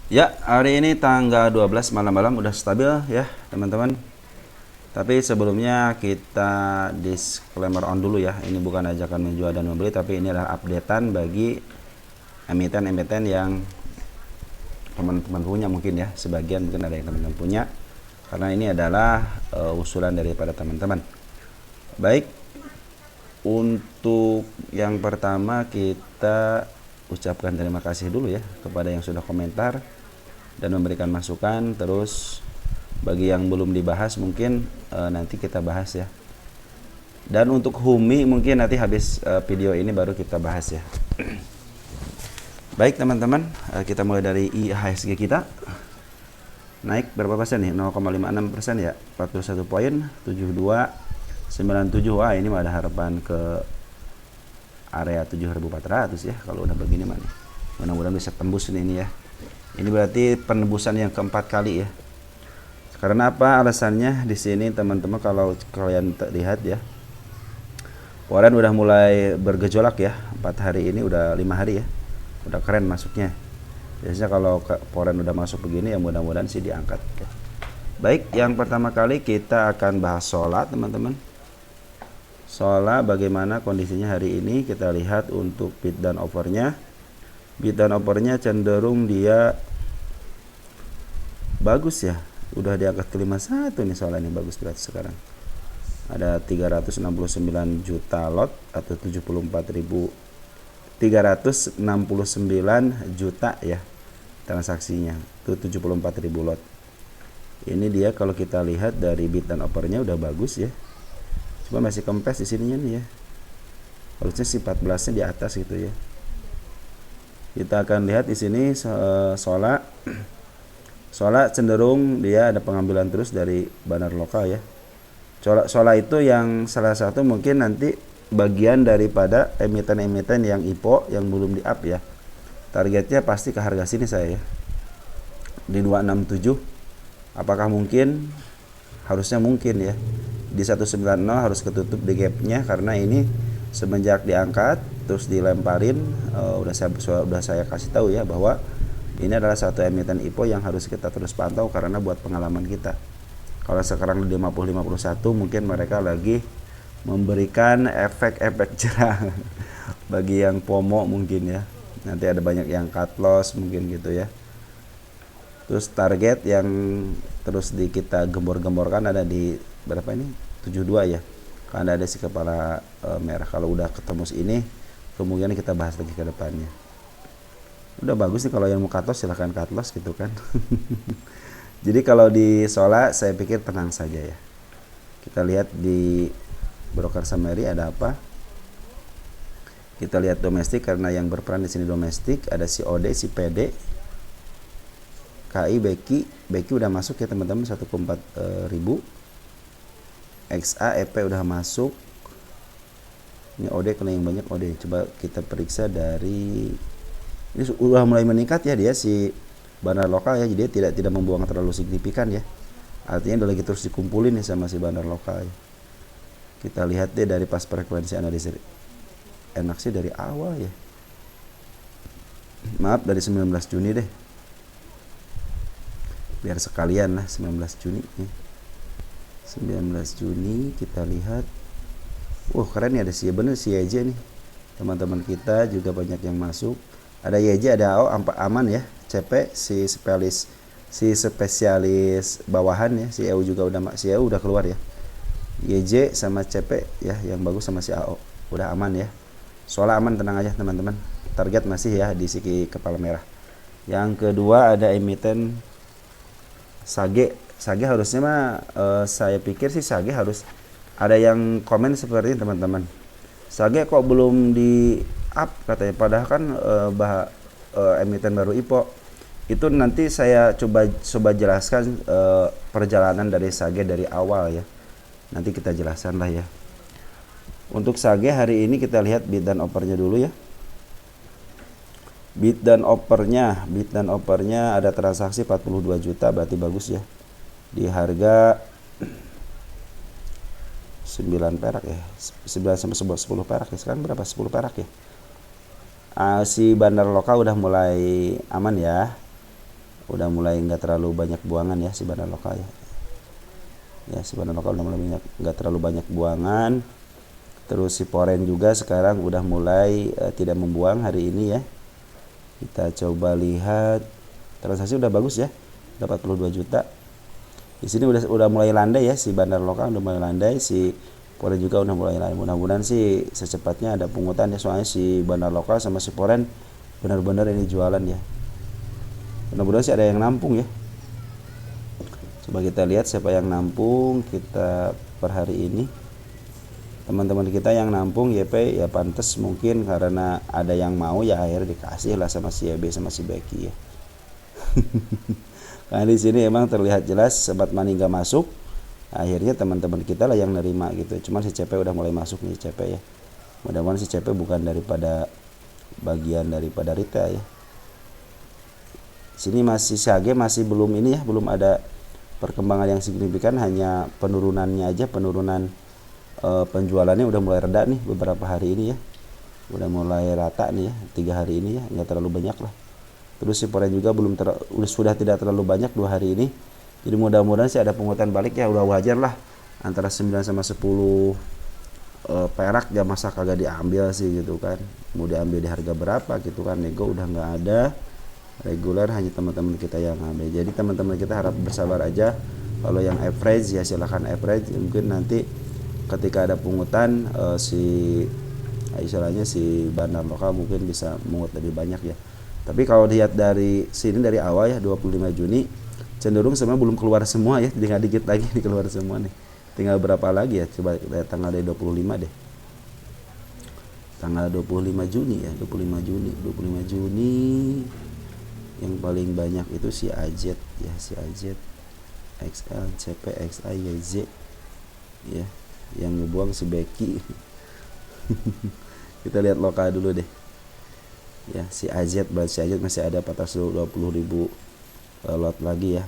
Ya, hari ini tanggal 12 malam-malam udah stabil ya, teman-teman. Tapi sebelumnya kita disclaimer on dulu ya. Ini bukan ajakan menjual dan membeli, tapi ini adalah updatean bagi emiten-emiten yang teman-teman punya mungkin ya. Sebagian mungkin ada yang teman-teman punya. Karena ini adalah usulan daripada teman-teman. Baik, untuk yang pertama kita ucapkan terima kasih dulu ya kepada yang sudah komentar dan memberikan masukan. Terus bagi yang belum dibahas mungkin nanti kita bahas ya. Dan untuk Humi mungkin nanti habis video ini baru kita bahas ya. Baik teman-teman, kita mulai dari IHSG kita. Naik berapa persen nih? 0,56% ya. 41 poin, 7297. Wah, ini mah ada harapan ke area 7400 ya kalau udah begini mah nih. Mudah-mudahan bisa tembus ini ya. Ini berarti penembusan yang keempat kali ya. Karena apa alasannya? Di sini teman-teman kalau kalian lihat ya, Forex udah mulai bergejolak ya. 4 hari ini udah 5 hari ya. Udah keren masuknya. Biasanya kalau Forex udah masuk begini ya mudah-mudahan sih diangkat. Oke. Baik, yang pertama kali kita akan bahas Sola teman-teman. Sola bagaimana kondisinya hari ini? Kita lihat untuk bid dan overnya. Bid dan overnya cenderung dia bagus ya, udah diangkat ke 51 nih. Soalnya ini bagus berarti sekarang ada 369 juta lot atau 369 juta ya transaksinya, itu 74.000 lot. Ini dia kalau kita lihat dari bid dan overnya udah bagus ya, cuma masih kempes di sininya nih ya, harusnya sih 14 nya di atas gitu ya. Kita akan lihat di sini Sola cenderung dia ada pengambilan terus dari bandar lokal ya. Sola itu yang salah satu mungkin nanti bagian daripada emiten-emiten yang IPO yang belum di up ya. Targetnya pasti ke harga sini saya ya, di 267. Apakah mungkin? Harusnya mungkin ya. Di 190 harus ketutup di gapnya, karena ini semenjak diangkat terus dilemparin, udah saya kasih tahu ya bahwa ini adalah satu emiten IPO yang harus kita terus pantau karena buat pengalaman kita. Kalau sekarang di 50-51 mungkin mereka lagi memberikan efek-efek cerah bagi yang FOMO mungkin ya. Nanti ada banyak yang cut loss mungkin gitu ya. Terus target yang terus kita gembor-gemborkan ada di berapa ini? 72 ya. Karena ada si kepala merah. Kalau udah ketemu ini kemungkinan kita bahas lagi ke depannya. Udah bagus nih, kalau yang mau cut loss silahkan cut loss gitu kan. Jadi kalau di Sola saya pikir tenang saja ya. Kita lihat di broker summary ada apa. Kita lihat domestik, karena yang berperan di sini domestik, ada si OD, si PD, KI, Beki udah masuk ya teman-teman 1,4 ribu. XA, EP udah masuk. Ini OD kena yang banyak OD. Coba kita periksa dari ini udah mulai meningkat ya dia si bandar lokal ya, jadi dia tidak membuang terlalu signifikan ya, artinya udah lagi terus dikumpulin nih sama si bandar lokal ya. Kita lihat deh dari pas frekuensi analisis, enak sih dari awal ya, maaf dari 19 Juni deh biar sekalian lah 19 Juni ya. 19 Juni kita lihat, keren ya, ada si bener si YJ nih, teman-teman kita juga banyak yang masuk. Ada YJ, ada AO aman ya. CP si spesialis bawahan ya. Si EU juga udah keluar ya. YJ sama CP ya yang bagus, sama si AO udah aman ya. Soalnya aman, tenang aja teman-teman. Target masih ya di siki kepala merah. Yang kedua ada emiten Sage. Sage harusnya mah saya pikir sih Sage harus ada yang komen seperti ini teman-teman. Sage kok belum di up katanya, padahal kan emiten baru IPO. Itu nanti saya coba jelaskan perjalanan dari Sage dari awal ya. Nanti kita jelaskan lah ya. Untuk Sage hari ini kita lihat bid dan offernya dulu ya. Bid dan offernya ada transaksi 42 juta, berarti bagus ya. Di harga 9 perak ya, 9 sampai 10 perak ya. Sekarang berapa? 10 perak ya. Si bandar lokal udah mulai aman ya. udah mulai nggak terlalu banyak buangan ya si Bandar Lokal ya. Ya si Bandar Lokal udah mulai nggak terlalu banyak buangan. Terus si Foren juga sekarang udah mulai tidak membuang hari ini ya. Kita coba lihat transaksi udah bagus ya, dapat 42 juta. Di sini udah mulai landai ya si Bandar Lokal, udah mulai landai, si Foren juga udah mulai landai. Mudah-mudahan sih secepatnya ada pungutan ya, soalnya si Bandar Lokal sama si Foren benar-benar ini jualan ya. Mudah-mudahan sih ada yang nampung ya. Coba kita lihat siapa yang nampung kita per hari ini. Teman-teman kita yang nampung YP ya pantas mungkin karena ada yang mau ya akhirnya dikasih lah sama si YB sama si Becky ya. Karena di sini emang terlihat jelas Sobat Money nggak masuk, akhirnya teman-teman kita lah yang nerima gitu. Cuman si CP udah mulai masuk nih CP ya. Mudah-mudahan si CP bukan daripada bagian daripada retail ya. Sini masih SAG masih belum ini ya, belum ada perkembangan yang signifikan, hanya penurunannya aja, penurunan penjualannya udah mulai reda nih beberapa hari ini ya. Udah mulai rata nih ya, 3 hari ini ya, nggak terlalu banyak lah. Terus si Foren juga sudah tidak terlalu banyak 2 hari ini. Jadi mudah-mudahan sih ada pungutan balik ya, udah wajar lah. Antara 9 sama 10 perak ya, masa kagak diambil sih gitu kan. Mau diambil di harga berapa gitu kan, nego udah nggak ada. Reguler hanya teman-teman kita yang ambil. Jadi teman-teman kita harap bersabar aja. Kalau yang average ya silahkan average. Mungkin nanti ketika ada pungutan istilahnya si Bandar Lokal mungkin bisa mungut lebih banyak ya. Tapi kalau lihat dari sini dari awal ya 25 Juni cenderung sebenarnya belum keluar semua ya, tinggal dikit lagi nih keluar semua nih. Tinggal berapa lagi ya? Coba lihat tanggal dari 25 deh. Tanggal 25 Juni ya, 25 Juni yang paling banyak itu si AZ ya, si AZ XL, CP, XI, YZ ya, yang ngebuang si Becky. Kita lihat lokal dulu deh ya, si AZ masih ada 420.000 lot lagi ya.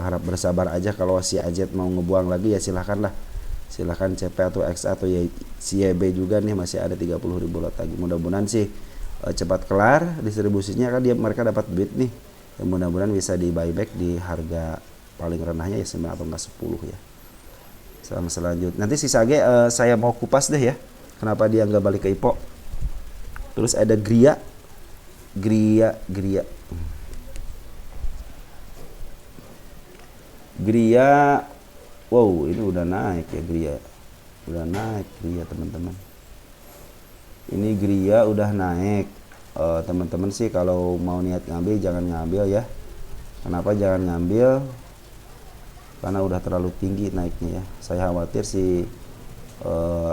Harap bersabar aja, kalau si AZ mau ngebuang lagi ya silahkan CP atau XA atau si YB juga nih masih ada 30.000 lot lagi. Mudah-mudahan sih cepat kelar distribusinya, kan mereka dapat duit nih ya, mudah-mudahan bisa di buyback di harga paling renahnya ya 9 atau enggak 10 ya. Selanjutnya nanti si Sage saya mau kupas deh ya, kenapa dia nggak balik ke IPO. Terus ada Gria. Wow, ini udah naik ya Gria. Udah naik Gria teman-teman. Ini Gria udah naik. Teman-teman sih kalau mau niat ngambil jangan ngambil ya. Kenapa jangan ngambil? Karena udah terlalu tinggi naiknya ya. Saya khawatir si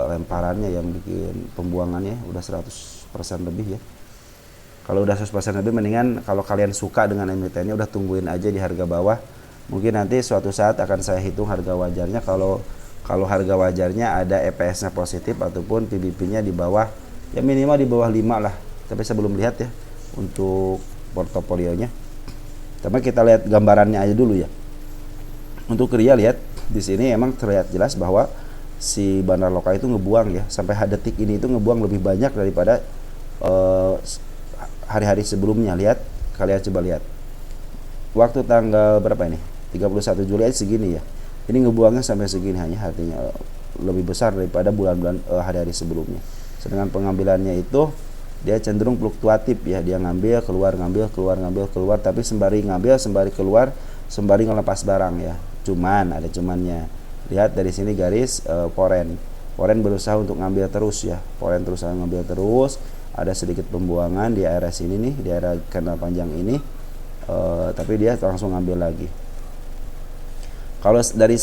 lemparannya yang bikin pembuangannya udah 100% lebih ya. Kalau udah 100% lebih mendingan kalau kalian suka dengan emitennya udah tungguin aja di harga bawah. Mungkin nanti suatu saat akan saya hitung harga wajarnya, kalau harga wajarnya ada EPS-nya positif ataupun PBP-nya di bawah ya, minimal di bawah 5 lah. Tapi saya belum lihat ya untuk portofolionya. Tapi kita lihat gambarannya aja dulu ya. Untuk Ria lihat di sini emang terlihat jelas bahwa si Bandar Lokal itu ngebuang ya, sampai detik ini itu ngebuang lebih banyak daripada hari-hari sebelumnya. Lihat, kalian coba lihat. Waktu tanggal berapa ini? 31 Juli aja segini ya. Ini ngebuangnya sampai segini, hanya artinya lebih besar daripada bulan-bulan hari-hari sebelumnya. Sedangkan pengambilannya itu dia cenderung fluktuatif ya, dia ngambil keluar, tapi sembari ngambil sembari keluar sembari ngelepas barang ya. Cuman ada cumannya. Lihat dari sini garis Foren berusaha untuk ngambil terus ya. Foren terus ngambil terus. Ada sedikit pembuangan di area sini nih, di area kanal panjang ini. Tapi dia langsung ngambil lagi. Kalau dari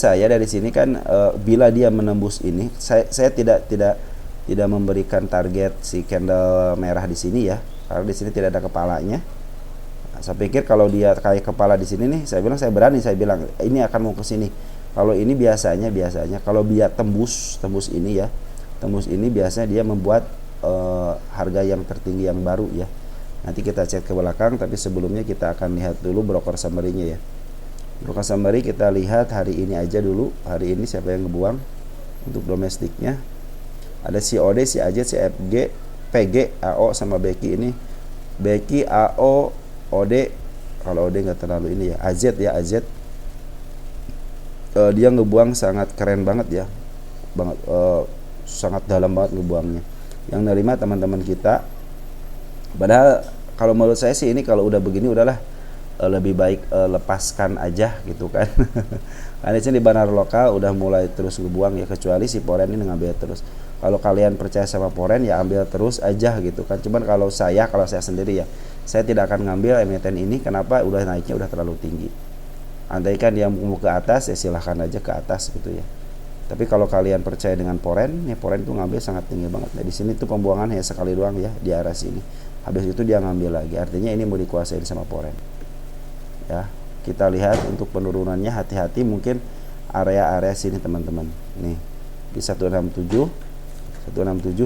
sini kan bila dia menembus ini, saya tidak memberikan target si candle merah di sini ya, karena di sini tidak ada kepalanya. Nah, saya pikir kalau dia kayak kepala di sini nih, saya bilang ini akan mau ke sini. Kalau ini biasanya kalau dia tembus ini ya, tembus ini biasanya dia membuat harga yang tertinggi yang baru ya. Nanti kita cek ke belakang, tapi sebelumnya kita akan lihat dulu broker summary-nya ya. Broker summary kita lihat hari ini aja dulu. Hari ini siapa yang ngebuang untuk domestiknya? Ada si OD, si AJ, si FG, PG, AO sama Becky ini. Becky, AO, OD Kalau OD nggak terlalu ini ya. AZ ya, AZ dia ngebuang sangat keren banget ya, banget, sangat dalam banget ngebuangnya. Yang nerima teman-teman kita. Padahal kalau menurut saya sih ini kalau udah begini udahlah, lebih baik lepaskan aja gitu kan. Karena di banar lokal udah mulai terus ngebuang ya, kecuali si Poren ini ngambil terus. Kalau kalian percaya sama Poren ya ambil terus aja gitu kan. Cuman kalau saya sendiri ya, saya tidak akan ngambil emiten ini. Kenapa? Udah naiknya udah terlalu tinggi. Andaikan dia mau ke atas ya silahkan aja ke atas gitu ya. Tapi kalau kalian percaya dengan Poren, ya Poren itu ngambil sangat tinggi banget. Nah di sini tuh pembuangan hanya sekali doang ya di arah sini. Habis itu dia ngambil lagi. Artinya ini mau dikuasain sama Poren. Ya, kita lihat untuk penurunannya, hati-hati mungkin area-area sini teman-teman. Nih di 167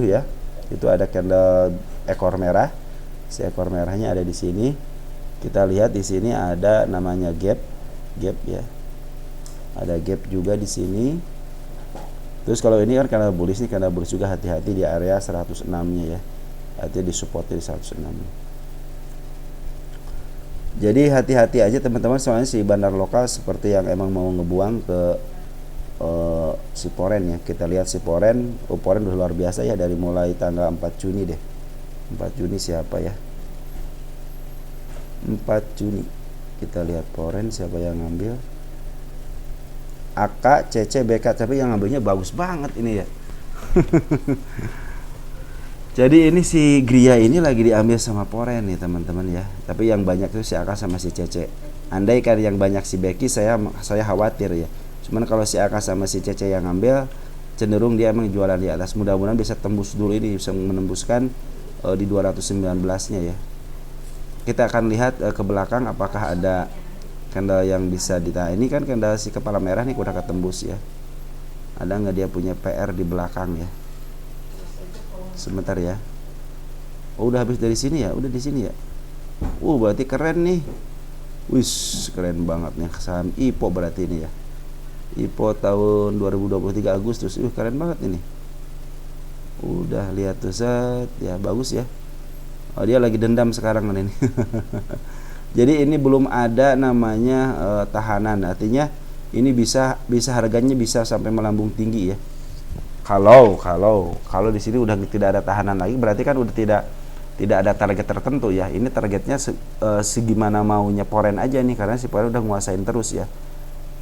ya. Itu ada candle ekor merah. Si ekor merahnya ada di sini. Kita lihat di sini ada namanya gap ya. Ada gap juga di sini. Terus kalau ini kan karena bullish juga, hati-hati di area 106-nya ya. Artinya di support di 106. Jadi hati-hati aja teman-teman, soalnya si bandar lokal seperti yang emang mau ngebuang ke si Poren ya. Kita lihat si Poren, Poren udah luar biasa ya dari mulai tanggal 4 Juni deh. 4 Juni siapa ya? 4 Juni. Kita lihat Poren siapa yang ngambil. AK, CC, BK, tapi yang ngambilnya bagus banget ini ya. Jadi ini si Gria ini lagi diambil sama Poren nih teman-teman ya. Tapi yang banyak tuh si AK sama si CC. Andai kan yang banyak si Becky, saya khawatir ya. Cuman kalau si AK sama si CC yang ngambil, cenderung dia emang jualan di atas. Mudah-mudahan bisa tembus dulu ini, bisa menembuskan di 219-nya ya. Kita akan lihat ke belakang apakah ada candle yang bisa ditahan. Ini kan candle si kepala merah nih udah ketembus ya. Ada nggak dia punya PR di belakang ya? Sebentar ya. Oh udah habis dari sini ya, udah di sini ya. Berarti keren nih. Wis keren banget nih saham IPO berarti ini ya. IPO tahun 2023 Agustus. Keren banget ini. Udah lihat tuh set ya, bagus ya. Oh dia lagi dendam sekarang ini. Jadi ini belum ada namanya tahanan. Artinya ini bisa harganya bisa sampai melambung tinggi ya. Kalau di sini udah tidak ada tahanan lagi, berarti kan udah tidak ada target tertentu ya. Ini targetnya segimana maunya Poren aja nih, karena si Poren udah nguasain terus ya.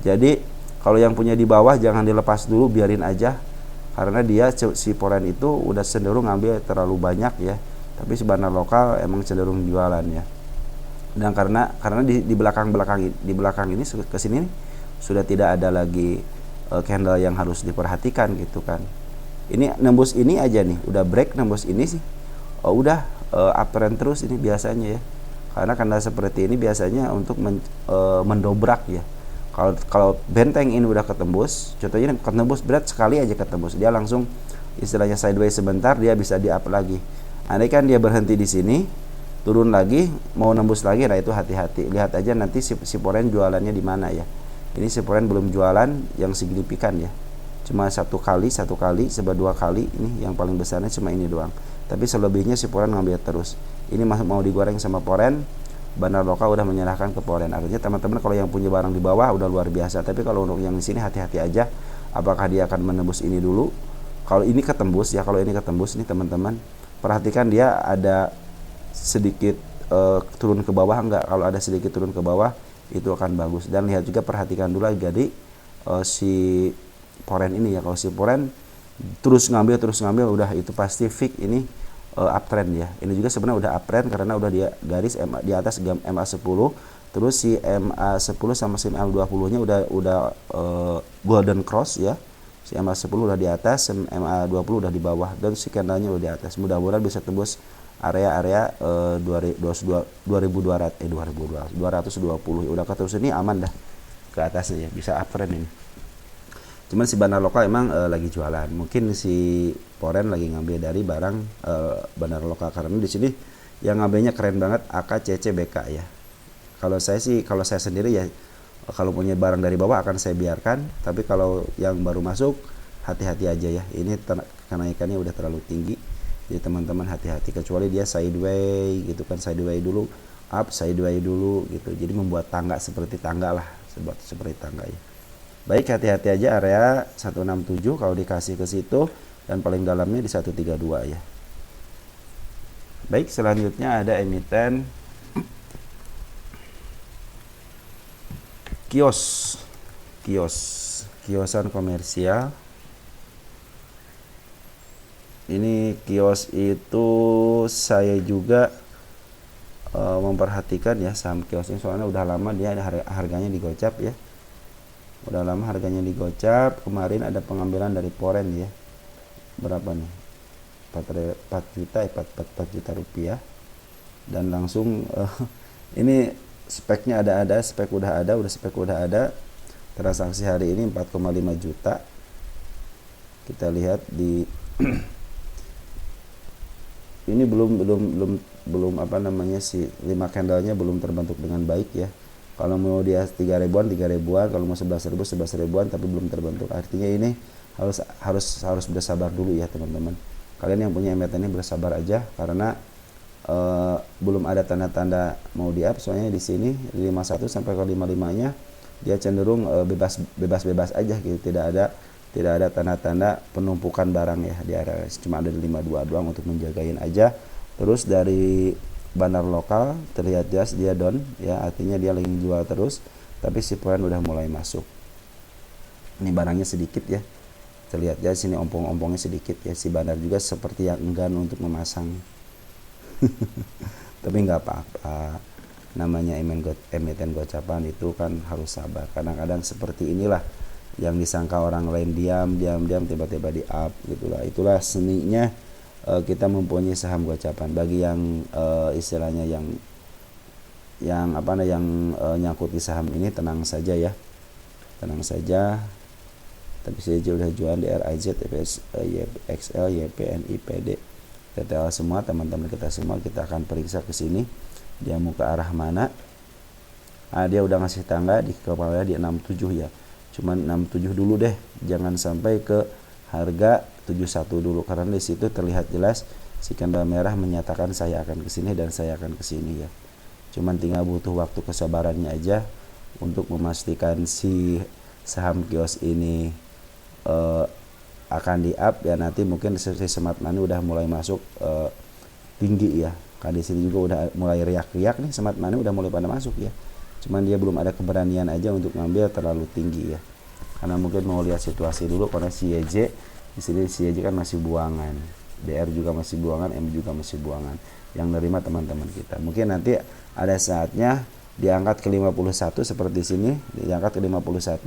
Jadi kalau yang punya di bawah jangan dilepas dulu, biarin aja. Karena dia si Poren itu udah cenderung ngambil terlalu banyak ya. Tapi si bandar lokal emang cenderung jualan ya. Dan karena di belakang ini ke sini sudah tidak ada lagi candle yang harus diperhatikan gitu kan. Ini nembus ini aja nih, udah break nembus ini sih. Udah uptrend terus ini biasanya ya. Karena candle seperti ini biasanya untuk mendobrak ya. Kalau benteng ini udah ketembus, contohnya ketembus berat sekali aja ketembus, dia langsung istilahnya sideways sebentar, dia bisa di up lagi. Andai kan dia berhenti di sini, turun lagi, mau nembus lagi, nah itu hati-hati. Lihat aja nanti si Poren jualannya di mana ya. Ini si Poren belum jualan yang signifikan ya. Cuma satu kali, dua kali, ini yang paling besarnya cuma ini doang. Tapi selebihnya si Poren ngambil terus. Ini mau digoreng sama Poren, bandar lokal udah menyerahkan ke Poren. Artinya teman-teman kalau yang punya barang di bawah udah luar biasa. Tapi kalau untuk yang di sini hati-hati aja. Apakah dia akan menembus ini dulu? Kalau ini ketembus ya, kalau ini ketembus nih teman-teman, perhatikan dia ada sedikit turun ke bawah enggak. Kalau ada sedikit turun ke bawah itu akan bagus. Dan lihat juga, perhatikan dulu jadi si Poren ini ya. Kalau si Poren terus ngambil udah itu pasti fix ini uptrend ya. Ini juga sebenarnya udah uptrend karena udah dia garis di atas MA10. Terus si MA10 sama si MA20 nya udah golden cross ya. Si MA10 udah di atas, MA20 udah di bawah, dan si candlenya udah di atas. Mudah-mudahan bisa tembus area 220 udah keterus ini aman dah ke atasnya ya, bisa uptrend ini. Cuman si bandar lokal emang lagi jualan. Mungkin si Poren lagi ngambil dari barang bandar lokal, karena di sini yang ngambilnya keren banget AK, CC, BK ya. Kalau saya sendiri ya, kalau punya barang dari bawah akan saya biarkan, tapi kalau yang baru masuk hati-hati aja ya. Ini kenaikannya udah terlalu tinggi. Jadi teman-teman hati-hati, kecuali dia sideways gitu kan, sideways dulu up sideways dulu gitu. Jadi membuat tangga seperti tangga lah, seperti tangga ya. Baik, hati-hati aja area 167 kalau dikasih ke situ, dan paling dalamnya di 132 ya. Baik, selanjutnya ada emiten kiosan komersial. Ini kios itu saya juga memperhatikan ya saham kios ini, soalnya udah lama dia harganya digocap ya. Udah lama harganya digocap. Kemarin ada pengambilan dari Poren ya. Berapa nih? 4 juta rupiah. Dan langsung ini speknya ada, spek udah ada. Transaksi hari ini 4,5 juta. Kita lihat di ini belum apa namanya si 5 candlenya belum terbentuk dengan baik ya. Kalau mau dia 3 ribuan, kalau mau 11 ribuan, tapi belum terbentuk. Artinya ini harus bersabar dulu ya teman-teman. Kalian yang punya emiten ini bersabar aja, karena belum ada tanda-tanda mau di up. Soalnya di sini 51 sampai ke 55-nya dia cenderung bebas aja gitu. Tidak ada tanda-tanda penumpukan barang ya di area, cuma ada 52 doang untuk menjagain aja. Terus dari bandar lokal terlihat jelas dia down ya, artinya dia lagi jual terus, tapi si poin udah mulai masuk. Ini barangnya sedikit ya, terlihat jelas sini ompong-ompongnya sedikit ya. Si bandar juga seperti yang enggan untuk memasang. Tapi nggak apa-apa, namanya emiten gocapan itu kan harus sabar. Kadang-kadang seperti inilah yang disangka orang lain diam tiba-tiba di up gitulah. Itulah seninya kita mempunyai saham gocapan. Bagi yang istilahnya yang nyangkut di saham ini, tenang saja ya, tenang saja. Tapi saya udah jual di RIZ, FS, XL, YPN, IPD, TTL semua. Teman-teman kita semua kita akan periksa ke sini dia mau ke arah mana. Dia udah ngasih tangga di kepala di 67 ya, cuman 67 dulu deh, jangan sampai ke harga 71 dulu, karena di situ terlihat jelas si candle merah menyatakan saya akan ke sini dan saya akan ke sini ya. Cuman tinggal butuh waktu kesabarannya aja untuk memastikan si saham kios ini akan di up ya. Nanti mungkin si smart money udah mulai masuk tinggi ya. Kan di sini juga udah mulai riak-riak nih, smart money udah mulai pada masuk ya. Cuman dia belum ada keberanian aja untuk ngambil terlalu tinggi ya. Karena mungkin mau lihat situasi dulu, karena si YJ di sini, si YJ kan masih buangan, DR juga masih buangan, M juga masih buangan. Yang nerima teman-teman kita. Mungkin nanti ada saatnya diangkat ke 51 seperti sini, diangkat ke 51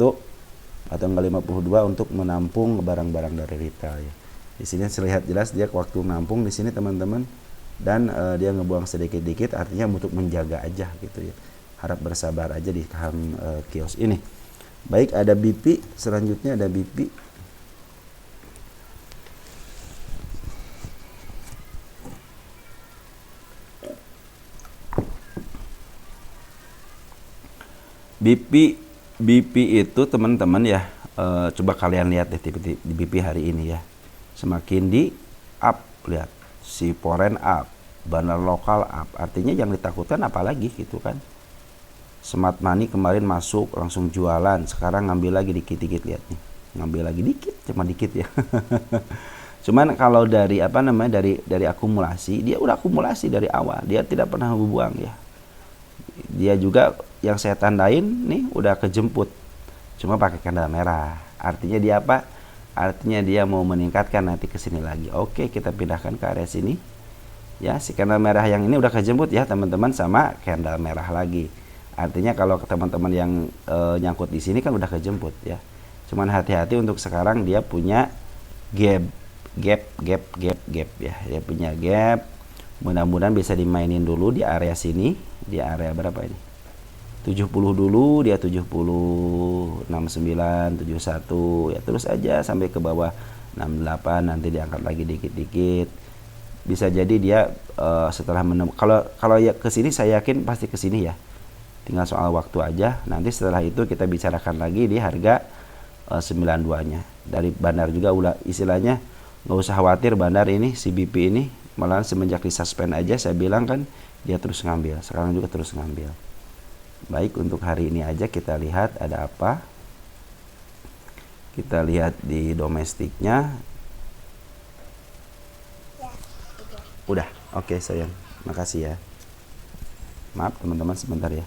atau enggak 52 untuk menampung barang-barang dari retail ya. Di sini terlihat jelas dia waktu menampung di sini teman-teman, dan dia ngebuang sedikit-dikit, artinya untuk menjaga aja gitu ya. Harap bersabar aja di saham kios ini. Baik, ada BP, selanjutnya ada BP. BP itu teman-teman ya, coba kalian lihat deh di BP hari ini ya. Semakin di up, lihat si Poren up, bandar lokal up. Artinya yang ditakutkan apalagi gitu kan. Smart money kemarin masuk langsung jualan, sekarang ngambil lagi dikit-dikit, lihat nih. Ngambil lagi dikit, cuma dikit ya. Cuman kalau dari dari akumulasi, dia udah akumulasi dari awal. Dia tidak pernah buang ya. Dia juga yang saya tandain nih udah kejemput. Cuma pakai candle merah. Artinya dia apa? Artinya dia mau meningkatkan nanti ke sini lagi. Oke, kita pindahkan ke area sini. Ya, si candle merah yang ini udah kejemput ya, teman-teman, sama candle merah lagi. Artinya kalau teman-teman yang nyangkut di sini kan udah kejemput ya. Cuman hati-hati untuk sekarang dia punya gap ya. Dia punya gap. Mudah-mudahan bisa dimainin dulu di area sini, di area berapa ini? 70 dulu, dia 70, 69, 71 ya, terus aja sampai ke bawah 68, nanti diangkat lagi dikit-dikit. Bisa jadi dia setelah kalau ya ke sini, saya yakin pasti ke sini ya. Tinggal soal waktu aja. Nanti setelah itu kita bicarakan lagi di harga 92-nya. Dari bandar juga udah istilahnya nggak usah khawatir bandar ini, si BP ini. Malahan semenjak disuspend aja saya bilang kan, dia terus ngambil, sekarang juga terus ngambil. Baik, untuk hari ini aja kita lihat ada apa. Kita lihat di domestiknya. Udah, oke sayang, makasih ya. Maaf teman-teman sebentar ya.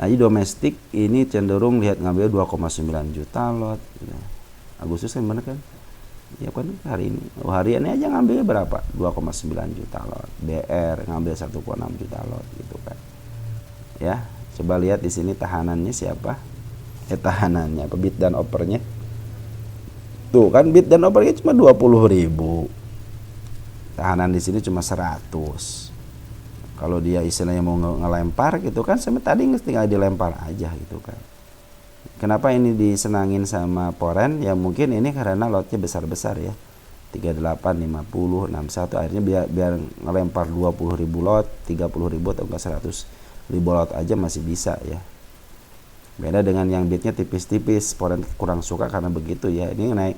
Nah, di domestik ini cenderung lihat ngambil 2,9 juta lot. Agustus kan bener kan? Ya kan hari ini. Hari ini aja ngambil berapa? 2,9 juta lot. BR ngambil 1,6 juta lot gitu kan. Ya, coba lihat di sini tahanannya siapa? Tahanannya apa, bid dan opernya? Tuh kan bid dan opernya cuma 20.000. Tahanan di sini cuma 100. Kalau dia istilahnya mau ngelempar gitu kan, sama tadi tinggal dilempar aja gitu kan. Kenapa ini disenangin sama Foreign? Ya mungkin ini karena lotnya besar-besar ya. 38, 50, 61, akhirnya biar ngelempar 20.000 lot, 30.000 atau enggak 100.000 lot aja masih bisa ya. Beda dengan yang bidnya tipis-tipis, Foreign kurang suka karena begitu ya. Ini naik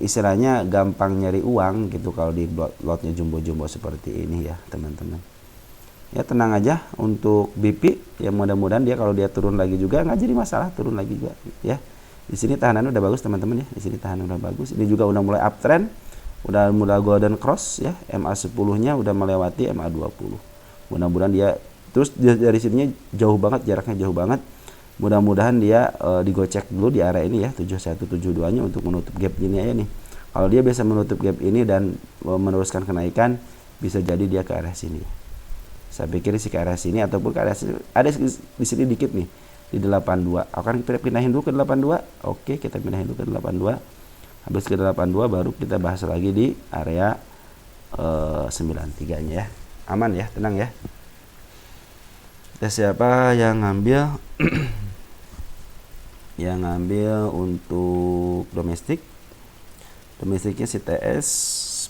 istilahnya gampang nyari uang gitu kalau di lotnya jumbo-jumbo seperti ini ya teman-teman. Ya tenang aja untuk BP, ya mudah-mudahan dia kalau dia turun lagi juga nggak jadi masalah, turun lagi juga ya. Di sini tahanan udah bagus teman-teman ya, di sini tahanan udah bagus. Ini juga udah mulai uptrend, udah mulai golden cross ya, MA10-nya udah melewati MA20. Mudah-mudahan dia terus dari sininya jauh banget, jaraknya jauh banget. Mudah-mudahan dia digocek dulu di area ini ya, 7172-nya untuk menutup gap ini aja nih. Kalau dia bisa menutup gap ini dan meneruskan kenaikan, bisa jadi dia ke arah sini. Saya pikir sih ke arah sini ataupun ke arah sini. Ada di sini dikit nih di 82. Akan kita pindahin dulu ke 82. Oke, kita pindahin dulu ke 82. Habis ke 82 baru kita bahas lagi di area 93-nya ya. Aman ya, tenang ya. Siapa yang ngambil yang ngambil untuk domestik? Domestiknya CTS,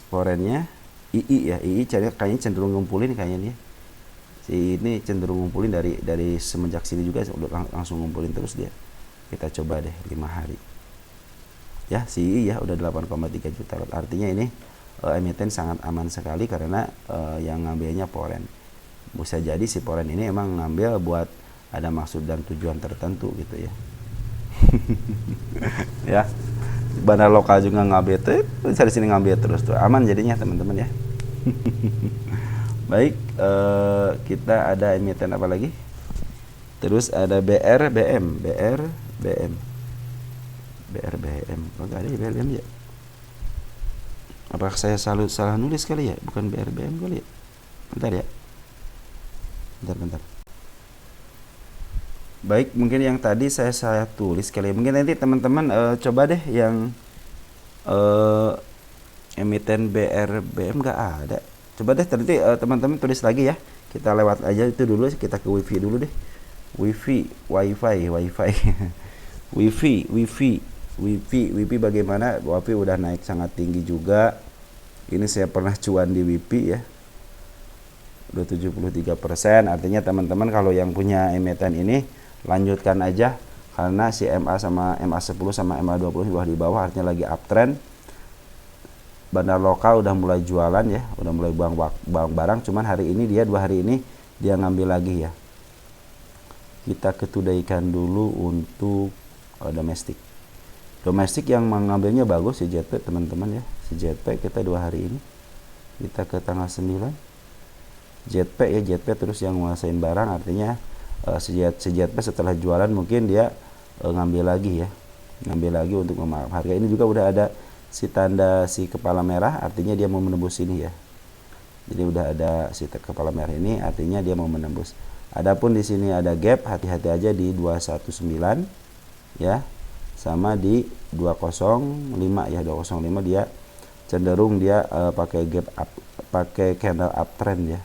Foreign-nya II ya. II kayaknya cenderung ngumpulin kayaknya nih. Ini cenderung ngumpulin dari semenjak sini juga langsung ngumpulin terus dia. Kita coba deh 5 hari ya, si ya udah 8,3 juta lot. Artinya ini emiten sangat aman sekali karena yang ngambilnya Foreign. Bisa jadi si Foreign ini emang ngambil buat ada maksud dan tujuan tertentu gitu ya. Ya, bandar lokal juga ngambil tuh, bisa di sini ngambil terus tuh, aman jadinya teman-teman ya. Baik, kita ada emiten apa lagi? Terus ada BRBM. Oh, gak ada ya BRBM ya? Apakah saya salah nulis kali ya? Bukan BRBM kali ya? Bentar ya. Bentar. Baik, mungkin yang tadi saya tulis kali ya. Mungkin nanti teman-teman coba deh yang emiten BRBM gak ada. Coba deh nanti teman-teman tulis lagi ya. Kita lewat aja itu dulu, kita ke wifi dulu deh. Wifi bagaimana? Wifi udah naik sangat tinggi juga. Ini saya pernah cuan di wifi ya. Udah 73%. Artinya teman-teman kalau yang punya emiten ini lanjutkan aja karena si MA sama MA10 sama MA20 udah di bawah, artinya lagi uptrend. Bandar lokal udah mulai jualan ya, udah mulai buang barang. Cuman hari ini dia 2 hari ini dia ngambil lagi ya. Kita ketudaikan dulu untuk domestik. Domestik yang mengambilnya bagus si JP teman-teman ya. Si JP kita 2 hari ini. Kita ke tanggal 9. JP terus yang nguasain barang, artinya si JP setelah jualan mungkin dia ngambil lagi ya. Ngambil lagi untuk memaaf harga. Ini juga udah ada si tanda si kepala merah, artinya dia mau menembus ini ya. Jadi udah ada si kepala merah ini, artinya dia mau menembus. Adapun di sini ada gap, hati-hati aja di 219 ya, sama di 205 ya. 205 dia cenderung dia pakai gap up, pakai candle uptrend ya.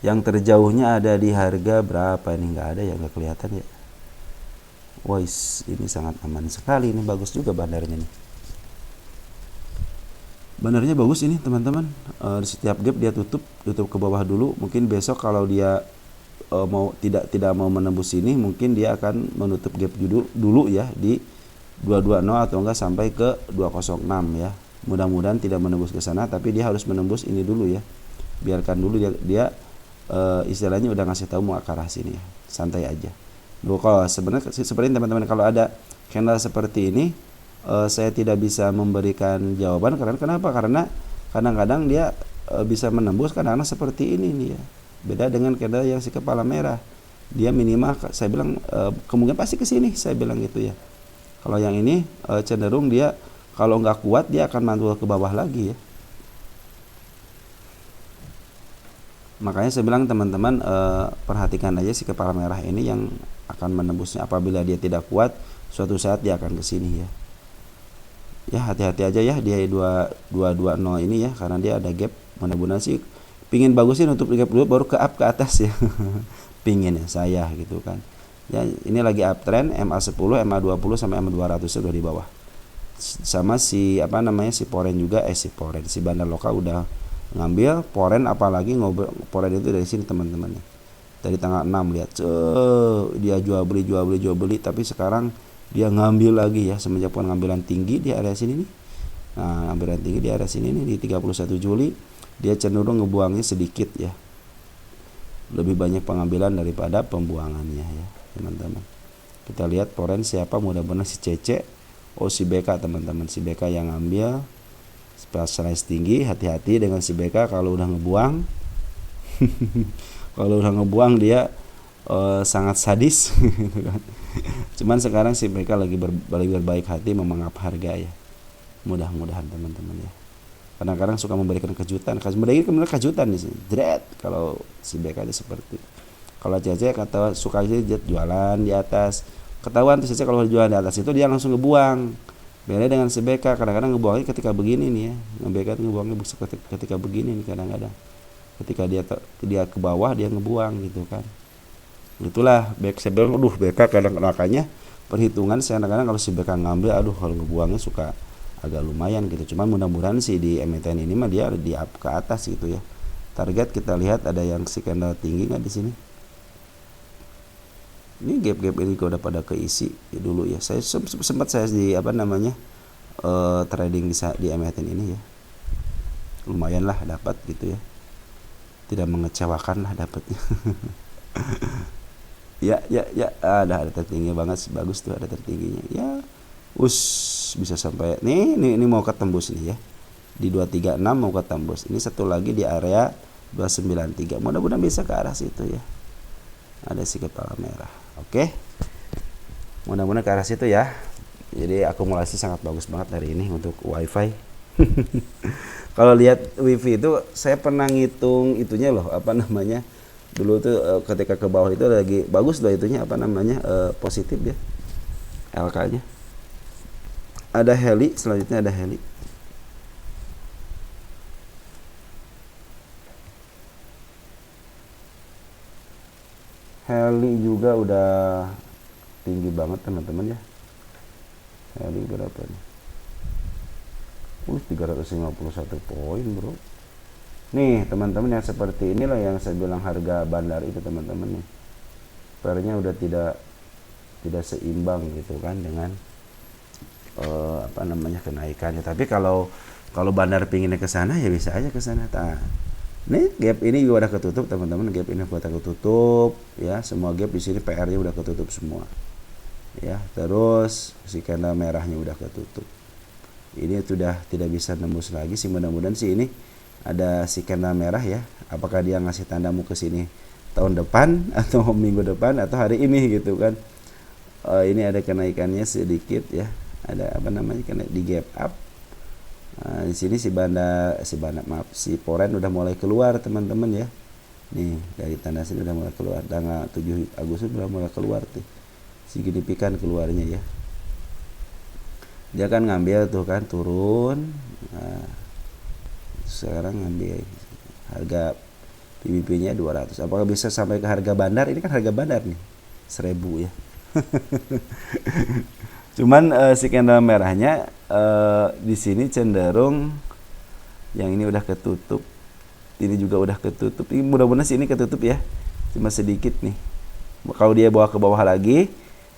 Yang terjauhnya ada di harga berapa ini? Nggak ada ya, nggak kelihatan ya. Wais, ini sangat aman sekali, ini bagus juga bandarnya nih. Bandarnya bagus ini teman-teman. Di setiap gap dia tutup ke bawah dulu. Mungkin besok kalau dia mau tidak mau menembus ini, mungkin dia akan menutup gap dulu ya di 220 atau enggak sampai ke 206 ya. Mudah-mudahan tidak menembus ke sana, tapi dia harus menembus ini dulu ya. biarkan dulu dia istilahnya udah ngasih tahu mau ke arah sini ya, santai aja. Loh, kalau sebenarnya seperti teman-teman kalau ada candle seperti ini, saya tidak bisa memberikan jawaban karena kenapa? Karena kadang-kadang dia bisa menembus, kadang-kadang seperti ini nih ya. Beda dengan candle yang si kepala merah. Dia minimal saya bilang kemungkinan pasti ke sini, saya bilang gitu ya. Kalau yang ini cenderung dia kalau nggak kuat dia akan mantul ke bawah lagi ya. Makanya saya bilang teman-teman perhatikan aja si kepala merah ini yang akan menembusnya. Apabila dia tidak kuat, suatu saat dia akan ke sini ya. Ya hati-hati aja ya dia 2220 ini ya, karena dia ada gap. Mudah-mudahan sih pingin bagusin untuk gap dulu baru ke up ke atas ya. Pingin ya saya gitu kan. Ya ini lagi uptrend, MA10, MA20 sampai MA200 sudah di bawah. Sama si si Poren juga si Bandar Loka udah ngambil Poren, apalagi ngobrol Poren itu dari sini teman-teman ya. Dari tanggal 6 lihat dia jual beli tapi sekarang dia ngambil lagi ya semenjak pengambilan tinggi di area sini nih. Nah, ambilan tinggi di area sini nih di 31 Juli dia cenderung ngebuangnya sedikit ya. Lebih banyak pengambilan daripada pembuangannya ya, teman-teman. Kita lihat Poren siapa, mudah-mudahan si Cece. Si BK teman-teman, si BK yang ngambil slice tinggi. Hati-hati dengan si BK kalau udah ngebuang. Kalau udah ngebuang dia sangat sadis gitu kan. Cuman sekarang si BK lagi berbaik hati memangap harga ya. Mudah-mudahan teman-teman ya. Kadang-kadang suka memberikan kejutan. Memberikan kejutan di sini. Dread kalau si BK itu seperti. Kalau Cece kata suka aja jualan di atas. Ketahuan tuh Cece kalau jualan di atas itu dia langsung ngebuang. Beda dengan si BK, kadang-kadang ngebuangnya ketika begini nih ya. BK ngebuangnya ketika begini nih kadang-kadang. Ketika dia ke bawah dia ngebuang gitu kan. Itulah saya bilang BK kadang makanya perhitungan saya kadang-kadang kalau si BK ngambil kalau ngebuangnya suka agak lumayan gitu. Cuman mudah-mudahan sih di emiten ini mah dia di up ke atas gitu ya. Target kita lihat ada yang si candle tinggi nggak di sini. Ini gap-gap ini udah pada keisi ya dulu ya. Saya sempat saya di trading di emiten ini ya. Lumayan lah dapat gitu ya. Tidak mengecewakan lah dapatnya. ya ada tertinggi banget, bagus tuh ada tertingginya ya. Bisa sampai ini mau ketembus nih ya di 236 mau ketembus. Ini satu lagi di area 293, mudah-mudahan bisa ke arah situ ya. Ada si kepala merah, oke, mudah-mudahan ke arah situ ya. Jadi akumulasi sangat bagus banget hari ini untuk wifi. Kalau lihat wifi itu saya pernah ngitung itunya loh, dulu tuh ketika ke bawah itu lagi bagus loh itunya positif ya LK nya. Ada heli, selanjutnya ada heli. Heli juga udah tinggi banget teman-teman ya. Heli berapa nih? 351 poin bro. Nih teman-teman yang seperti inilah yang saya bilang harga bandar itu teman-teman nih. Pairnya udah tidak seimbang gitu kan dengan kenaikannya. Tapi kalau bandar pinginnya ke sana ya bisa aja ke sana. Nih gap ini juga udah ketutup teman-teman. Gap ini udah ketutup ya. Semua gap di sini PR-nya udah ketutup semua. Ya, terus si candle merahnya udah ketutup. Ini sudah tidak bisa nembus lagi sih, mudah-mudahan sih ini ada si candle merah ya. Apakah dia ngasih tandamu ke sini tahun depan atau minggu depan atau hari ini gitu kan. Ini ada kenaikannya sedikit ya. Ada di gap up. Di sini si Poren udah mulai keluar teman-teman ya. Nih dari tanda sini udah mulai keluar. Tanggal 7 Agustus udah mulai keluar tuh. Signifikan keluarnya ya. Dia kan ngambil tuh kan turun. Nah, sekarang ngambil harga PBB-nya 200. Apakah bisa sampai ke harga bandar? Ini kan harga bandar nih 1000 ya. Cuman si candle merahnya di sini cenderung yang ini udah ketutup. Ini juga udah ketutup. Ini mudah-mudahan sih ini ketutup ya. Cuma sedikit nih. Kalau dia bawa ke bawah lagi,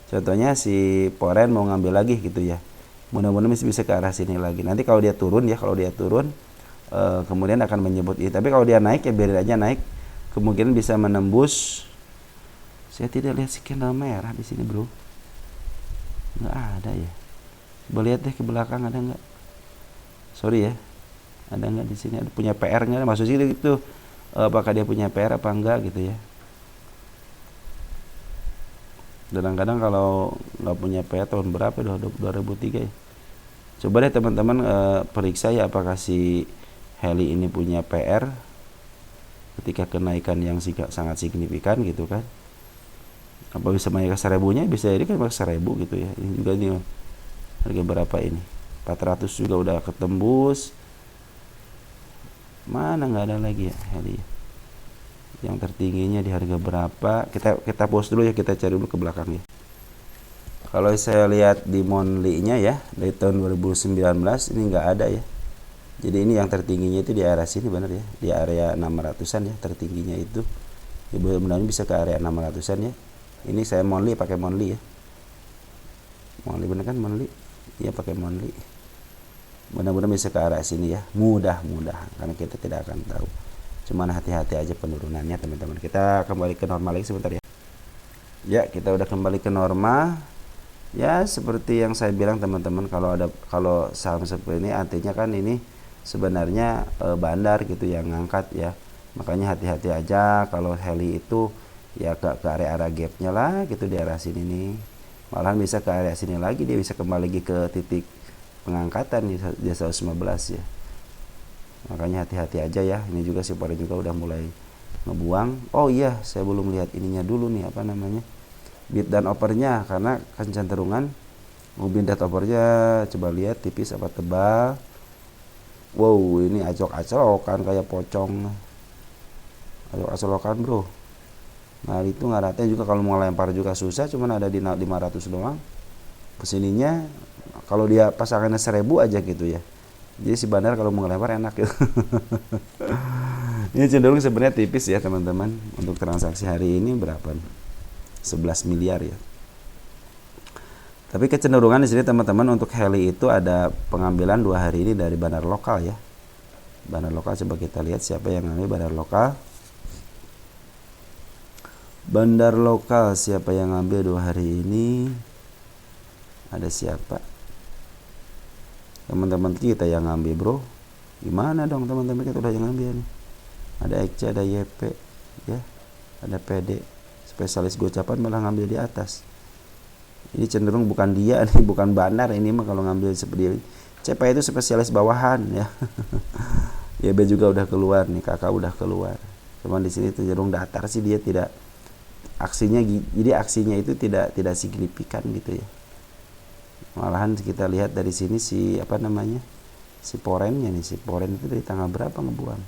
contohnya si Poren mau ngambil lagi gitu ya. Mudah-mudahan bisa ke arah sini lagi. Nanti kalau dia turun kemudian akan menyebut itu. Tapi kalau dia naik ya biarin aja naik, kemungkinan bisa menembus. Saya tidak lihat si candle merah di sini bro, nggak ada ya. Coba lihat deh ke belakang ada nggak? Sorry ya, ada nggak di sini? Ada punya PR nggak? Maksudnya itu apakah dia punya PR apa enggak gitu ya? Kadang-kadang kalau nggak punya PR tahun berapa? 2003 ya. Coba deh teman-teman periksa ya apakah si Heli ini punya PR ketika kenaikan yang sangat signifikan gitu kan. Apa bisa naik ke 1000-nya, bisa jadi kan 1000 gitu ya. Ini juga nih harga berapa ini, 400 juga udah ketembus. Mana nggak ada lagi ya Heli yang tertingginya di harga berapa. Kita pause dulu ya, kita cari dulu ke belakang ya. Kalau saya lihat di monthly nya ya dari tahun 2019 ini nggak ada ya. Jadi ini yang tertingginya itu di area sini benar ya, di area 600-an ya tertingginya itu. Ya mudah-mudahan bisa ke area 600-an ya. Ini saya monthly, pakai monthly ya. Monthly bener kan monthly? Iya pakai monthly. Mudah-mudahan bisa ke arah sini ya. Mudah-mudahan karena kita tidak akan tahu. Cuman hati-hati aja penurunannya teman-teman. Kita kembali ke normal lagi sebentar ya. Ya, kita udah kembali ke normal. Ya, seperti yang saya bilang teman-teman, kalau saham seperti ini artinya kan ini sebenarnya bandar gitu yang ngangkat ya. Makanya hati-hati aja kalau Heli itu ya ke area gapnya lah gitu di area sini nih, malahan bisa ke area sini lagi, dia bisa kembali lagi ke titik pengangkatan di 115 ya. Makanya hati-hati aja ya. Ini juga si Pore juga udah mulai ngebuang. Oh iya, saya belum lihat ininya dulu nih, apa namanya, bid dan opernya, karena kecenderungan bid dan opernya coba lihat tipis apa tebal. Wow, ini acok-acokan kayak pocong, acok-acokan bro. Nah itu ngaratnya juga kalau mau lempar juga susah, cuman ada di 500 doang kesininya. Kalau dia pasangannya 1000 aja gitu ya, jadi si bandar kalau mau ngelempar enak gitu. Ini cenderung sebenarnya tipis ya teman-teman. Untuk transaksi hari ini berapa nih? 11 miliar ya. Tapi kecenderungan di sini teman-teman untuk Heli itu ada pengambilan 2 hari ini dari bandar lokal ya. Bandar lokal, coba kita lihat siapa yang ngambil bandar lokal. Bandar lokal siapa yang ngambil 2 hari ini? Ada siapa? Teman-teman kita yang ngambil bro. Gimana dong teman-teman kita udah yang ngambil nih. Ada XC, ada YP ya, ada PD. Spesialis gocapan malah ngambil di atas. Ini cenderung bukan dia nih, bukan bandar ini mah kalau ngambil seperti ini. CP itu spesialis bawahan ya. YB juga udah keluar nih, kakak udah keluar. Cuman di sini cenderung datar sih, dia tidak aksinya, jadi aksinya itu tidak signifikan gitu ya. Malahan kita lihat dari sini si apa namanya, si porennya nih, si poren itu dari tanggal berapa ngebuang?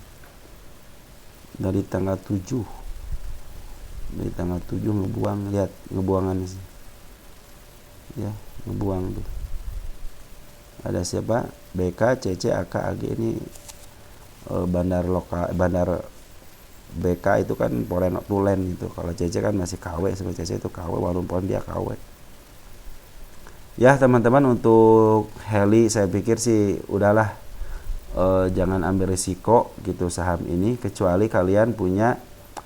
Dari tanggal 7, dari tanggal 7 ngebuang. Lihat ngebuangan sih ya, ngebuang tuh. Ada siapa? BK, CC, AK, AG. Ini bandar lokal, bandar BK itu kan poren tulen gitu. Kalau CC kan masih KW, sebenarnya CC itu KW walaupun dia KW. Ya teman-teman, untuk Heli saya pikir sih udahlah, jangan ambil risiko gitu saham ini, kecuali kalian punya